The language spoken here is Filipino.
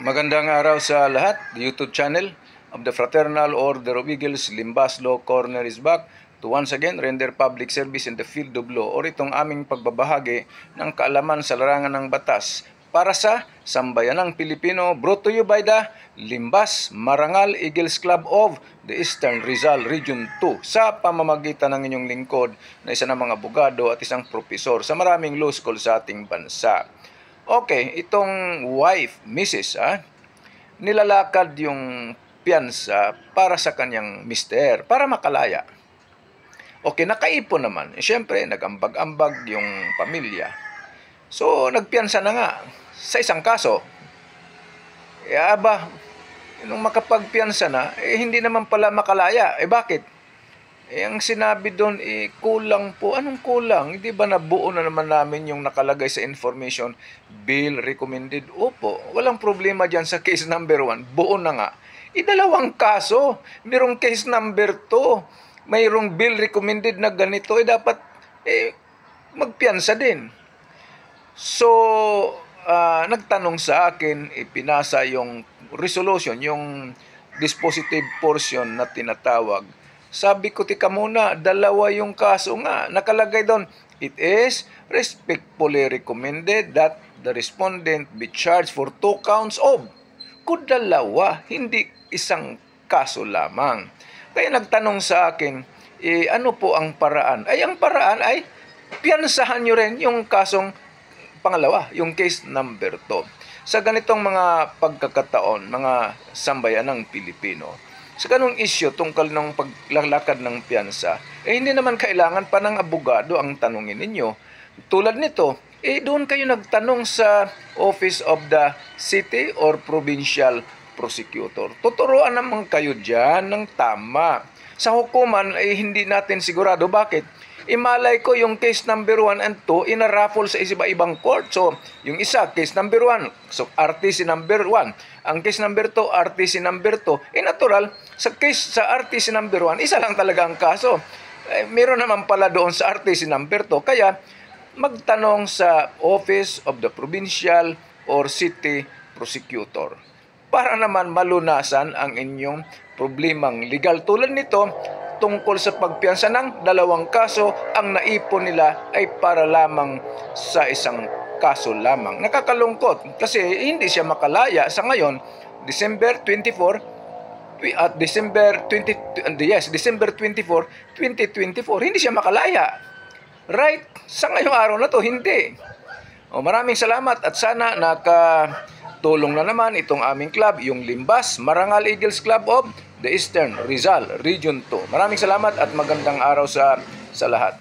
Magandang araw sa lahat. The YouTube channel of the Fraternal Order of Eagles, Limbas Law Corner is back to once again render public service in the field of law, or itong aming pagbabahagi ng kaalaman sa larangan ng batas para sa sambayanang Pilipino, brought to you by the Limbas Marangal Eagles Club of the Eastern Rizal Region 2 sa pamamagitan ng inyong lingkod na isa ng mga abogado at isang propesor sa maraming law school sa ating bansa. Okay, itong wife, Mrs. Nilalakad yung piyansa para sa kanyang mister, para makalaya. Okay, nakaipon naman. Siyempre, nag-ambag-ambag yung pamilya. So, nagpiyansa na nga sa isang kaso. Nung makapagpiyansa na, hindi naman pala makalaya. Bakit? Ang sinabi doon, kulang po. Anong kulang? Hindi ba nabuo na naman namin yung nakalagay sa information, bill recommended? Opo, walang problema dyan sa case number 1. Buo na nga. Dalawang kaso. Mayroong case number 2. Mayroong bill recommended na ganito. Dapat magpiyansa din. So, nagtanong sa akin, ipinasa yung resolution, yung dispositive portion na tinatawag. Sabi ko, tika muna, dalawa yung kaso nga. Nakalagay doon, it is respectfully recommended that the respondent be charged for 2 counts of. Kung dalawa, hindi isang kaso lamang. Kaya nagtanong sa akin, ano po ang paraan? Ang paraan ay, piyansahan nyo rin yung kasong pangalawa, yung case number 2. Sa ganitong mga pagkakataon, mga sambayanang Pilipino, sa ganung issue tungkol ng paglalakad ng piyansa, hindi naman kailangan pa ng abogado ang tanungin ninyo. Tulad nito, doon kayo nagtanong sa Office of the City or Provincial Prosecutor. Tuturuan naman kayo dyan ng tama. Sa hukuman, hindi natin sigurado. Bakit? Imalay ko yung case number 1 and 2 inaraffle sa iba-ibang court. So, yung isa, case number 1, so RTC number 1. Ang case number 2, RTC number 2. Natural, sa RTC number 1, isa lang talaga ang kaso. Meron naman pala doon sa RTC number 2. Kaya, magtanong sa Office of the Provincial or City Prosecutor para naman malunasan ang inyong problemang legal. Tulad nito, tungkol sa pagpiyansa ng 2 kaso, ang naipon nila ay para lamang sa isang kaso lamang. Nakakalungkot kasi hindi siya makalaya sa ngayon, December 24, December 24, 2024, hindi siya makalaya. Right? Sa ngayong araw na to, hindi. Maraming salamat at sana nakatulong na naman itong aming club, yung Limbas Marangal Eagles Club of the Eastern Rizal Region 2. Maraming salamat at magandang araw sa lahat.